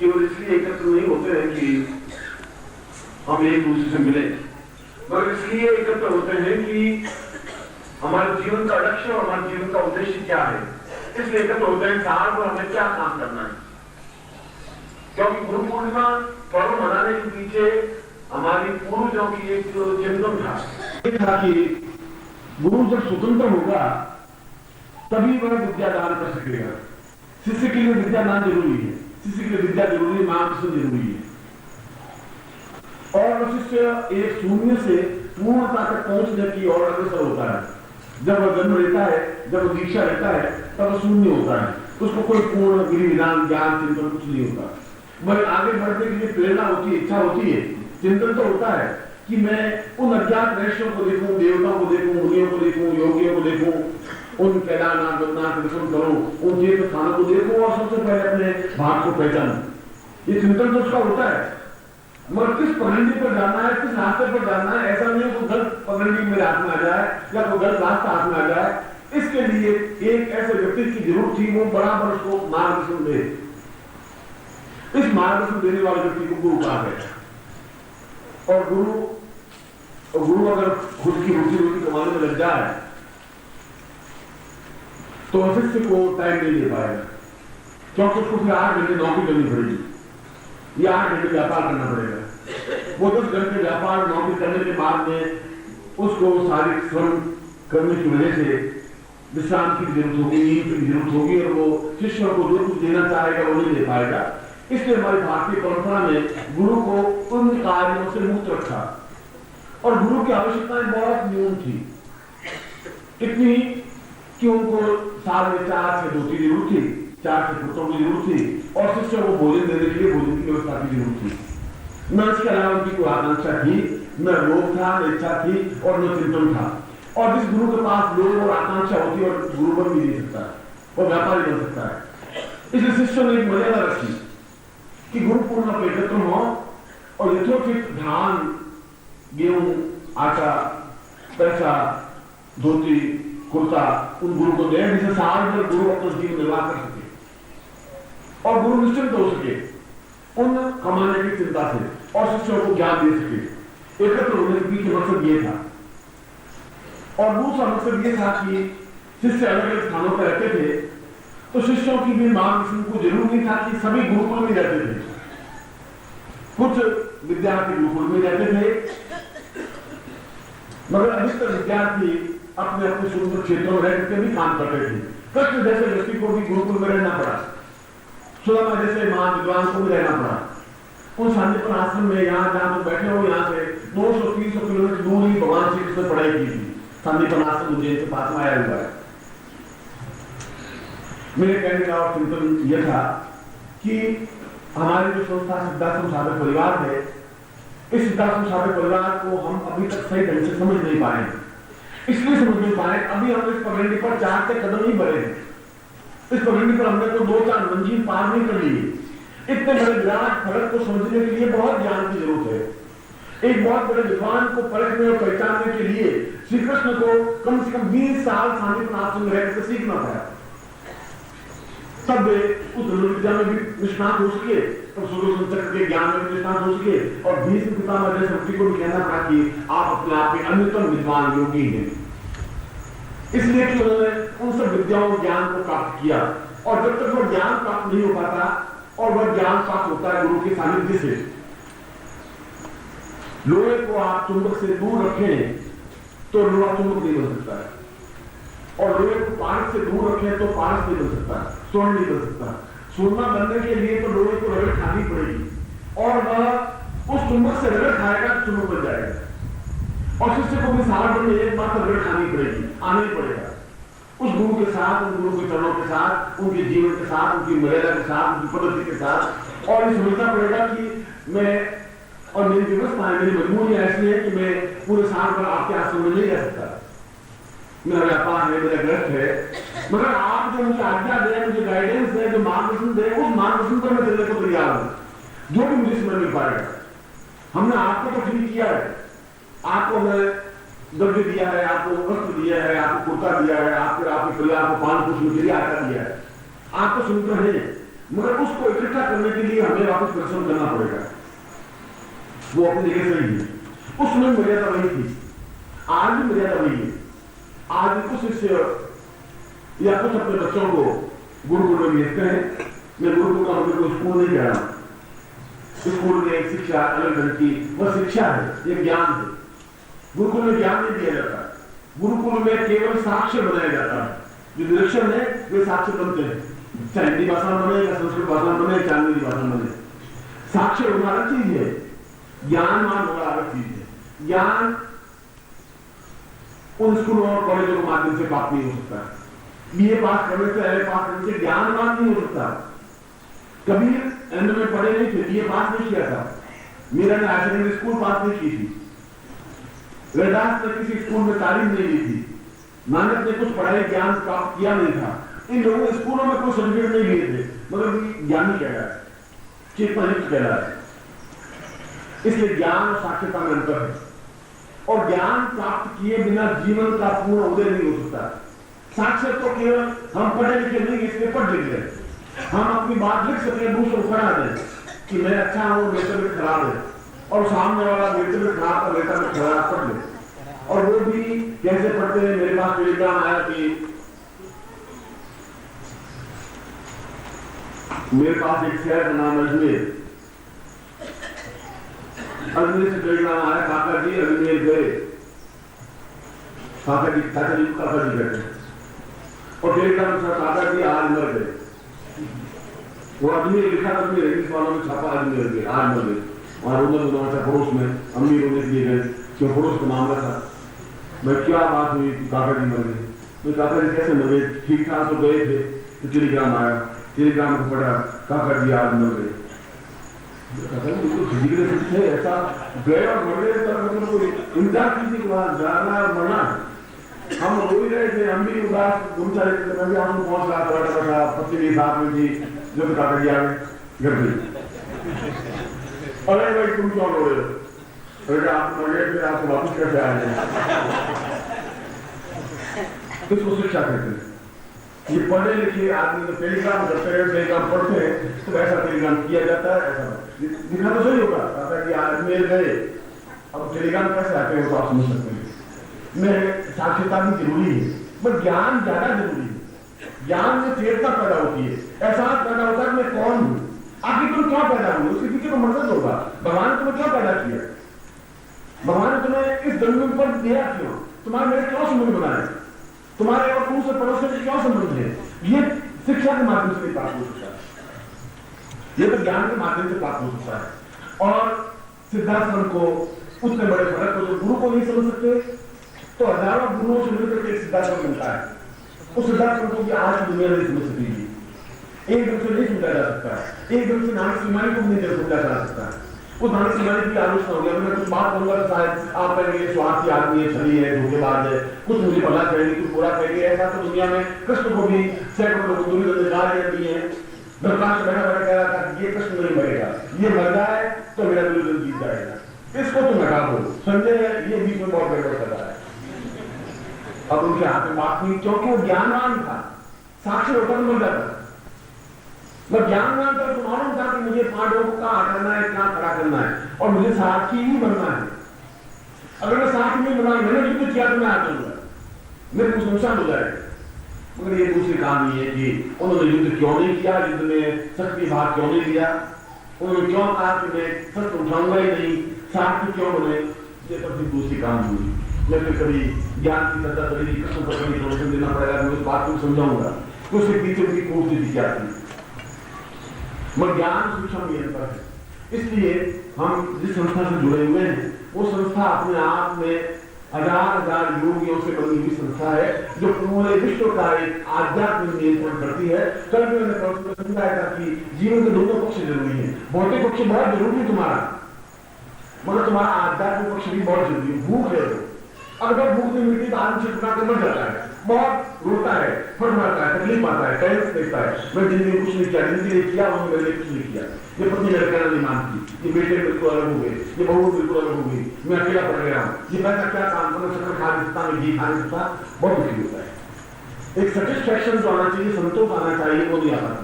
केवल इसलिए एकत्र नहीं होते हैं कि हम एक दूसरे से मिले, मगर इसलिए एकत्र होते हैं कि हमारे जीवन का लक्ष्य और हमारे जीवन का उद्देश्य क्या है। इसलिए एकत्र होते हैं साहब हमें क्या काम करना है। क्योंकि गुरु पूर्णिमा पर्व मनाने के पीछे हमारी पूर्वजों की एक चिंतन था कि गुरु जब स्वतंत्र होगा तभी वह विद्यादान कर सकेगा। शिष्य के लिए विद्यादान जरूरी है, शिष्य के लिए विद्या जरूरी है, मार्गदर्शन जरूरी है। और शिष्य एक शून्य से पूर्णता तक पहुंचने की ओर अग्रसर होता है। जब वह जन्म लेता है, जब वह दीक्षा लेता है, तब वह शून्य होता है, उसको कोई पूर्ण विधि विधान ज्ञान चिंतन कुछ नहीं होता। मगर आगे बढ़ने के लिए प्रेरणा होती है, इच्छा होती है, चिंतन तो होता है कि मैं उन अज्ञात रहस्यों को देखूं, देवताओं को देखूं, मुनियों को देखूं, योगियों को देखूं, उन केदारनाथ बद्रीनाथ दर्शन करूं, उन तीर्थ स्थानों को देखूं और सबसे पहले अपने भाग को पहचानूं। ये चिंतन तो उसका होता है। मगर किस पगडंडी पर जाना है, किस रास्ते पर जाना है, ऐसा नहीं है गलत पगडंडी मेरे हाथ में आ जाए या कोई गलत रास्ता हाथ में आ जाए। इसके लिए एक ऐसे व्यक्ति की जरूरत थी वो बराबर उसको मार्गदर्शन दे। इस मार्गदर्शन देने वाले व्यक्ति को गुरु कहा गया। और गुरु अगर खुद की रोटी कमाने में लग जाए तो शिष्य को टाइम नहीं दे पाएगा, क्योंकि उसको फिर 8 घंटे नौकरी करनी पड़ेगी या 8 घंटे व्यापार करना पड़ेगा। वो 10 घंटे व्यापार नौकरी करने के बाद में उसको शारीरिक श्रम करने की वजह से विश्राम की जरूरत होगी, नींद की जरूरत होगी और वो शिष्य को जो कुछ देना चाहेगा वो नहीं दे पाएगा। इसलिए हमारी भारतीय परंपरा में गुरु को उन कार्यों से मुक्त रखा और गुरु की आवश्यकताएं बहुत न्यून थी, इतनी कि उनको साल में 4 से 2 की जरूरत थी, 4 से पुत्रों की जरूरत थी और शिष्यों को भोजन देने के लिए भोजन की व्यवस्था की जरूरत थी। न इसके अलावा उनकी कोई आकांक्षा थी, न लोभ था, न इच्छा थी और न चिंतन था। और जिस गुरु के पास लोभ और आकांक्षा होती है और गुरु बन भी नहीं सकता है और व्यापारी बन सकता है। इसलिए शिष्यों ने एक मर्यादा रखी कि गुरु पूर्णिमा पर एकत्र हो और यथोचित धान, गेहूं, आटा, पैसा, धोती, कुर्ता उन गुरु को दे, जिसे साल भर गुरु अपना जीवन निर्वाह कर सके और गुरु निश्चिंत हो सके उन कमाने की चिंता से और शिष्यों को ज्ञान दे सके। एकत्र होने के पीछे मकसद ये था। और दूसरा मकसद ये था कि शिष्य अलग अलग स्थानों पर रहते थे तो शिष्यों की भी मार्गदर्शन को जरूर नहीं था कि सभी गुरुकुल में रहते थे। कुछ विद्यार्थी गुरुकुल में रहते थे मगर अधिकतर विद्यार्थी अपने अपने सुंदर क्षेत्रों में रहकर भी काम करते थे। कृष्ण जैसे व्यक्ति को भी गुरुकुल में रहना पड़ा, सुदामा जैसे महान विद्वान को भी रहना पड़ा। उन शांतिपुर आश्रम में यहाँ जहां तुम बैठे हो यहाँ से 200-300 किलोमीटर दूर ही भगवान श्री कृष्ण ने पढ़ाई की थी। शांतिपुर आश्रम उज्जैन के पास में आया हुआ है। मेरे कहने का और चिंतन यह था कि हमारी जो संस्था सिद्धाश्रम साधक परिवार है, इस सिद्धाश्रम साधक परिवार को हम अभी तक सही ढंग से समझ नहीं पाए। इसलिए समझ नहीं पाए अभी हम इस पगडंडी पर 4 से कदम ही बढ़े हैं। इस पगडंडी पर हमने तो 2-4 मंजिल पार नहीं कर ली। इतने बड़े विराट फलक को समझने के लिए बहुत ज्ञान की जरूरत है। एक बहुत बड़े विद्वान को परखने और पहचानने के लिए श्री कृष्ण को कम से कम 20 साल शांतिपुर आश्रम में रहकर सीखना पड़ा। तब उस विद्या में भी निष्णात हो सके, तब सुदर्शन चक्र के ज्ञान में भी निष्णात हो सके और भीष्म पितामह जैसे व्यक्ति को भी कहना था कि आप अपने आप में अन्यतम विद्वान योगी हैं। इसलिए कि उन्होंने उन सब विद्याओं ज्ञान को प्राप्त किया और जब तक वह ज्ञान प्राप्त नहीं हो पाता और वह ज्ञान प्राप्त होता है गुरु के सानिध्य से। लोहे को आप चुंबक से दूर रखें तो लोहा चुंबक नहीं बन सकता है और लोहे को पारस से दूर रखें तो पारस नहीं बन सकता, स्वर्ण नहीं बन सकता। सोना बनने के लिए तो लोहे को रगड़ खानी पड़ेगी और वह उस चुंबक से रगड़ खाएगा तो चुंबक बन जाएगा। और शिष्य को भी सारा बनने एक बार रगड़ खानी पड़ेगी, आना ही पड़ेगा उस गुरु के साथ, उन गुरु के चरणों के साथ, उनके जीवन के साथ, उनकी मर्यादा के साथ, उनकी पद्धति के साथ। और ये समझना पड़ेगा कि मैं और मेरी व्यवस्था है, मेरी मजबूरी ऐसी है कि मैं पूरे साल भर आपके आश्रम में नहीं रह सकता। मेरा व्यापार है, मेरा ग्रस्त है, मगर आप जो मुझे आज्ञा दे, मुझे गाइडेंस दे, जो मार्गदर्शन दे, उस मार्गदर्शन पर मैं चलने को तैयार हूं, जो भी मुझे समय मिल पाएगा। हमने आपको तो फ्री किया है, आपको मैं द्रव्य दिया है, आपको वस्त्र दिया है, आपको कुर्ता दिया है, आपके परिवार को पालन पोषण के लिए आटा दिया है, आपको सुनते हैं। मगर उसको इकट्ठा करने के लिए हमें वापस परिश्रम करना पड़ेगा। वो अपनी जगह सही है, उसमें मर्यादा वही थी, आज भी मर्यादा वही है। आज कुछ शिष्य या कुछ अपने बच्चों को गुरुकुल में भेजते हैं। मैं गुरुकुल का मतलब कोई स्कूल नहीं कह रहा हूं, स्कूल में एक शिक्षा अलग ढंग की वह शिक्षा है, एक ज्ञान है। गुरुकुल में ज्ञान नहीं दिया जाता, गुरुकुल में केवल साक्ष्य बनाया जाता है। जो निरीक्षण है वे साक्ष्य बनते हैं, चाहे हिंदी भाषा में बने या संस्कृत भाषा में बने, चाहे अंग्रेजी भाषा में बने। साक्ष्य होना अलग चीज है, ज्ञानवान होना अलग चीज है। ज्ञान उन स्कूलों और कॉलेजों के माध्यम से प्राप्त नहीं हो सकता। बीए पास करने से, एमए पास करने से ज्ञानवान नहीं हो सकता। कबीर एंड में पढ़े नहीं थे, बीए पास नहीं किया था। मीरा ने हायर सेकेंडरी स्कूल पास नहीं की थी। रैदास ने किसी स्कूल में तालीम नहीं ली थी। नानक ने कुछ पढ़ाई ज्ञान प्राप्त किया नहीं था। इन लोगों ने स्कूलों में कोई सर्टिफिकेट नहीं लिए थे, मगर ज्ञानी कह रहा है, चेतनायुक्त कह रहा है। इसलिए ज्ञान और साक्षरता में अंतर है, और ज्ञान प्राप्त किए बिना जीवन का पूर्ण उदय नहीं हो सकता। साक्षर तो केवल हम पढ़े लिखे नहीं, इसलिए पढ़ लिख गए, हम अपनी बात लिख सके, दूसरों को करा दें कि मैं अच्छा हूं, मेरे तबियत खराब है, और सामने वाला मेरे तबियत खराब है, मेरे तबियत खराब पढ़ ले। और वो भी कैसे पढ़ते हैं? मेरे पास टेलीग्राम आया कि मेरे पास एक शहर का नाम अजमेर, अजमेर से टेलीग्राम आया, काका जी अजमेर गए। काका जी काका जी कहते हैं, और टेलीग्राम से काका जी आज मर गए। वो अजमेर लिखा, अजमेर इंग्लिश वालों ने छापा, अजमेर गए, आज मर गए। वहां रोना था पड़ोस में, अम्मी रोने के लिए गए, क्यों पड़ोस का मामला था। मैं क्या बात हुई, काका जी मर गए। तो काका जी कैसे मर गए? ठीक ठाक तो गए थे, तो टेलीग्राम आया, टेलीग्राम को पढ़ा, काका जी आज मर गए। फिजिकली फिट थे, ऐसा गए और मर गए, मतलब कोई इंतजार किसी के बाद जाना और मरना। हम रो ही रहे थे, हम भी उदास घूम रहे थे, मैं भी हम पहुंच रहा था, पत्नी भी साथ में थी, जो काका जी आ गए घर पे। अरे भाई तुम क्यों रो रहे हो? अरे आप मर गए थे, आपको वापस कैसे आ गए? इसको शिक्षा कहते हैं। ये पढ़े लिखे आदमी तो टेलीग्राम करते हैं, टेलीग्राम पढ़ते हैं, तो ऐसा टेलीग्राम किया जाता है, ऐसा दिखना तो सही होगा। कहता है कि अजमेर गए, अब टेलीग्राम कैसे आते हैं वो तो आप समझ सकते हैं। में साक्षरता भी जरूरी है, पर ज्ञान ज्यादा जरूरी है। ज्ञान में चेतना पैदा होती है, एहसास पैदा होता है कि मैं कौन हूं, आखिर तुम क्यों पैदा हुए, उसके पीछे तो मकसद होगा। भगवान ने तुम्हें क्यों पैदा किया, भगवान ने तुम्हें इस जमीन पर दिया क्यों, तुम्हारे मेरे क्यों संबंध बनाए, तुम्हारे और तुमसे पड़ोसी से क्यों संबंध है? ये शिक्षा के माध्यम से प्राप्त हो सकता है, ये तो ज्ञान के माध्यम से प्राप्त हो सकता है। और सिद्धार्थ को उतने बड़े फर्क को जो गुरु को नहीं समझ सकते, तो हजारों गुरुओं से मिलकर एक सिद्धार्थ मिलता है। उस सिद्धार्थ को आज की दुनिया नहीं समझ सकेगी, एक ढंग से नहीं समझा जा सकता है, एक ढंग से नानक सीमानी को नहीं समझा जा सकता है। उस नानक सीमानी की आलोचना हो गया, मैं कुछ बात कहूंगा तो शायद आप कहेंगे स्वार्थी आदमी है, छली है, धोखेबाज है, कुछ मुझे भला कहेंगे, कुछ बुरा कहेंगे। ऐसा तो दुनिया में कृष्ण को भी सैकड़ों लोग दूरी दिए हैं। बैठा बैठा कह रहा था कि ये कृष्ण नहीं मरेगा, ये मर जाए तो मेरा दुर्योधन जीत जाएगा, इसको तुम हटा दो। संजय ये बीच में बहुत गड़बड़ कर रहा है। अब उनके हाथ में बात नहीं, क्योंकि वो ज्ञानवान था, साक्षर होकर मर जाता। मैं ज्ञानवान था तो मालूम था कि मुझे पांडवों को कहां हटाना है, क्या खड़ा करना है, और मुझे सारथी ही बनना है। अगर मैं सारथी नहीं बना, मैंने युद्ध किया तो मैं आ जाऊंगा, मेरे कुछ नुकसान हो जाएगा। मगर ये दूसरी कहानी है कि उन्होंने युद्ध क्यों नहीं किया, युद्ध में शक्ति भाग क्यों नहीं लिया, उन्होंने क्यों कहा कि मैं शस्त्र उठाऊंगा ही नहीं, सारथी क्यों बने, ये सब दूसरी कहानी हुई। जब कभी ज्ञान की चर्चा करेगी, कृष्ण को कभी प्रवचन देना पड़ेगा, मैं उस बात को समझाऊंगा तो उसके पीछे उनकी पूर्ति क्या थी। मगर ज्ञान शिक्षा में अंतर है। इसलिए हम जिस संस्था से जुड़े हुए हैं, वो संस्था अपने आप में हजार योगियों से बनी हुई संस्था है, जो पूरे विश्व का एक आध्यात्मिक नियंत्रण करती है। कल भी मैंने समझाया था कि जीवन के दोनों पक्ष जरूरी है। भौतिक पक्ष बहुत जरूरी है तुम्हारा, मगर तुम्हारा आध्यात्मिक पक्ष भी बहुत जरूरी है। भूख है, अगर भूख नहीं मिलती तो आदमी छिपका के मर जाता है, बहुत रोता है, फट मारता है, तकलीफ आता है, टेंस देखता है, मैं जिंदगी में कुछ नहीं किया, जिंदगी ने किया उन्होंने मेरे लिए कुछ नहीं किया, ये पत्नी मेरे कहना नहीं मानती, ये बेटे बिल्कुल अलग हो गए, ये बहू बिल्कुल अलग हो गई, मैं अकेला पड़ गया हूँ, ये पैसा क्या काम करना, शक्कर खा नहीं सकता, मैं घी खा नहीं सकता, बहुत दुखी होता है। एक सेटिस्फैक्शन जो आना चाहिए, संतोष आना चाहिए, वो नहीं आता।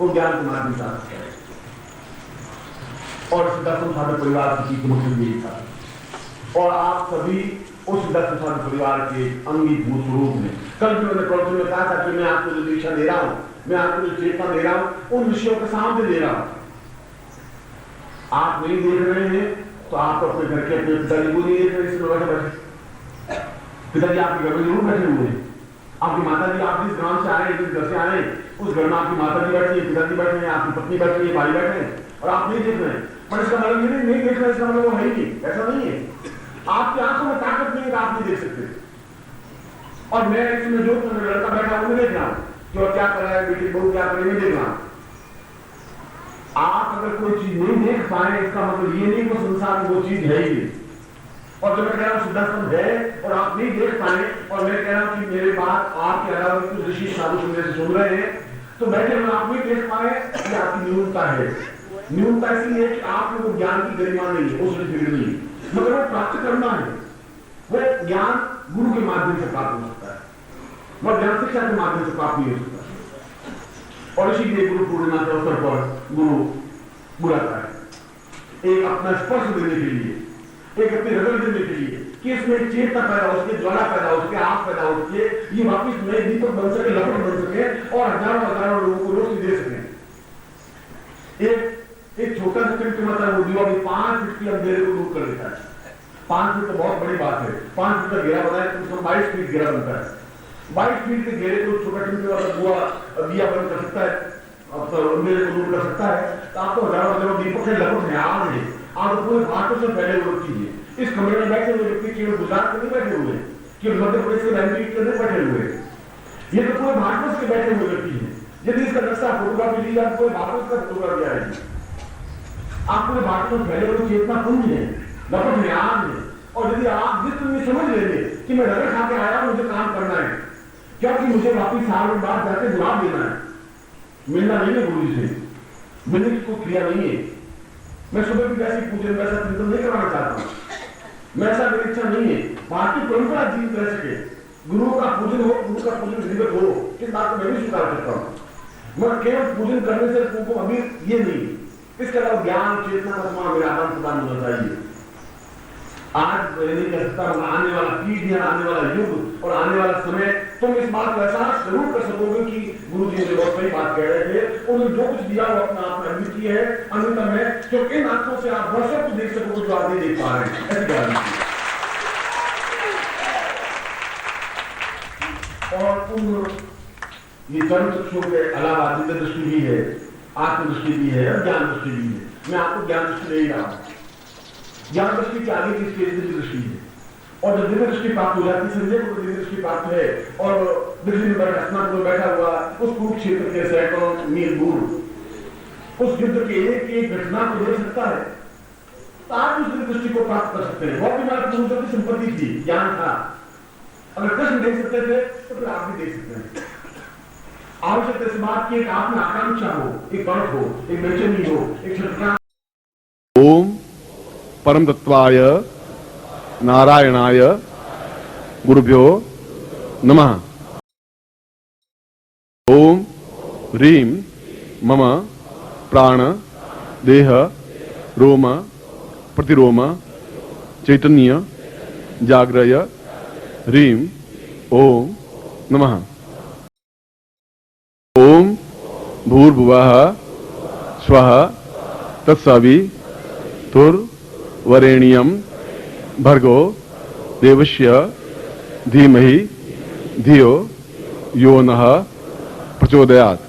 वो ज्ञान के माध्यम से आ सकता है। और सिद्धार्थ साधु परिवार की मुख्य यही था, और आप सभी उस सिद्धार्थ साधु परिवार के अंगीभूत रूप में, कल भी मैंने प्रवचन में कहा था कि मैं आपको जो दीक्षा दे रहा हूं, मैं आपको जो चेतना दे रहा हूं, उन विषयों के सामने दे रहा हूं। आप नहीं देख रहे हैं तो आप अपने घर के अपने पिताजी को नहीं देख रहे, इसमें बैठे बैठे पिताजी आपके घर में जरूर बैठे हुए हैं, आपकी माता जी, आप जिस गांव से आए, जिस घर से आए, उस घर में आपकी माता जी बैठी है, पिताजी बैठे हैं, आपकी पत्नी बैठी है, भाई बैठे हैं, और आप नहीं देख रहे हैं। पर इसका मतलब ये नहीं देख रहे, इसका मतलब वो है ही नहीं, ऐसा नहीं है। आपकी आंखों में ताकत नहीं है, आप नहीं देख सकते। और मैं इसमें जो लड़का बैठा हूं देख रहा हूं कि और क्या कर रहा है, बेटी बहू क्या कर रही है, देख रहा हूं। आप अगर कोई चीज नहीं देख पाए, इसका मतलब ये नहीं कि संसार में वो चीज है ही नहीं। और जब मैं कह रहा हूं सिद्धार्थ है और आप नहीं देख पाए, और मैं कह रहा हूं कि मेरे बात आपके अलावा कुछ ऋषि साधु मेरे से सुन रहे हैं, तो बैठे हुए आप नहीं देख पाए, ये आपकी न्यूनता है। न्यूनता इसलिए है कि आप लोगों को ज्ञान की गरिमा नहीं है, उस नहीं, मगर वो प्राप्त करना है। वो ज्ञान गुरु के माध्यम से प्राप्त हो सकता है, वह ज्ञान शिक्षा के माध्यम से प्राप्त नहीं हो सकता। और इसीलिए गुरु पूर्णिमा के अवसर पर गुरु बुलाता है, एक अपना स्पर्श देने के लिए, एक अपनी रगड़ देने के लिए, कि इसमें चेतना पैदा हो सके, ज्वाला पैदा हो सके, आग पैदा हो सके, ये वापिस नए दीपक बन सके, लपट बन सके, और हजारों हजारों लोगों को रोशनी दे सके। एक छोटा सा टिमटिमाता वो दीवा भी 5 फीट के अंधेरे को दूर कर देता है। 5 फीट तो बहुत बड़ी बात है, 5 फीट का घेरा बनाए तो 22 फीट घेरा बनता है। 22 फीट के घेरे को छोटा टिमटिमाता दिया बंद कर सकता है, अंधेरे को दूर कर सकता है। तो आपको हजारों हजारों दीपक है, लपट है, आग है, आग पूरे भारत से फैले हुए चीज है। इस कमरे में बैठे हुए व्यक्ति केवल गुजरात में नहीं बैठे हुए, केवल मध्य प्रदेश के बैंकिंग के नहीं बैठे हुए, ये तो पूरे भारत से बैठे हुए व्यक्ति है। यदि इसका नक्शा फोटोग्राफी ली जाए, पूरे भारत का फोटोग्राफी आएगी। आप पूरे भारत में फैले हुए चेतना पुंज है, लपट है, आग है। और यदि आप जिस दिन समझ लेंगे कि मैं रगड़ खा के आया, मुझे काम करना है, क्योंकि मुझे वापिस साल बाद जाके जवाब देना है, मिलना नहीं है गुरु जी से, मिलने की कोई क्रिया नहीं है। मैं सुबह भी वैसे पूजन वैसा चिंतन नहीं कराना चाहता हूं, मैं ऐसा मेरी इच्छा नहीं है। भारतीय परंपरा जीवित रह सके, गुरु का पूजन हो, गुरु का पूजन जीवित हो, इस बात को मैं भी स्वीकार करता हूं। मगर केवल पूजन करने से तुमको अभी ये नहीं, इसके अलावा ज्ञान चेतना का मेरा आदान प्रदान होना चाहिए। आज नहीं कह सकता, आने वाला पीढ़ियां, आने वाला युग और आने वाला समय तुम इस बात को एहसास जरूर कर सकोगे कि गुरु जी मुझे बहुत सही बात कह रहे थे। उन्होंने जो कुछ दिया वो अपना आप में अद्वितीय है, अन्यतम है, जो इन आंखों से आप वर्षों को देख सकोगे जो आप नहीं देख पा रहे हैं, ऐसी गारंटी। और उन ये चरण चक्षुओं के अलावा दिव्य दृष्टि भी है, आत्मदृष्टि भी है और ज्ञान दृष्टि भी है। मैं आपको ज्ञान दृष्टि दे रहा हूं। ज्ञान दृष्टि के आगे की स्टेज दिव्य दृष्टि है, और जब दिव्य दृष्टि प्राप्त हो जाती है, संजय को दिव्य दृष्टि प्राप्त है, और दिल्ली में बैठा हुआ उस कुरुक्षेत्र के सैकड़ों मील दूर उस युद्ध के एक एक घटना को देख सकता है, तो आप उस दिव्य दृष्टि को प्राप्त कर सकते हैं। वो भी हमारे पूर्वजों की संपत्ति थी, ज्ञान था। अगर कृष्ण देख सकते थे तो फिर आप भी देख सकते हैं। आवश्यक इस बात की एक आप में आकांक्षा हो, एक पर्व हो, एक बेचैनी हो, एक छटका। ओम परम तत्वाय नारायणाय गुरुभ्यो नमः। ओम ह्रीं मम प्राण देह रोम प्रतिरोम चैतन्य जाग्रय ह्रीं ओम नमः। ओम भूर्भुवः स्वः तत्सवितुर्वरेण्यं भर्गो देवस्य धीमहि धियो यो नः प्रचोदयात्।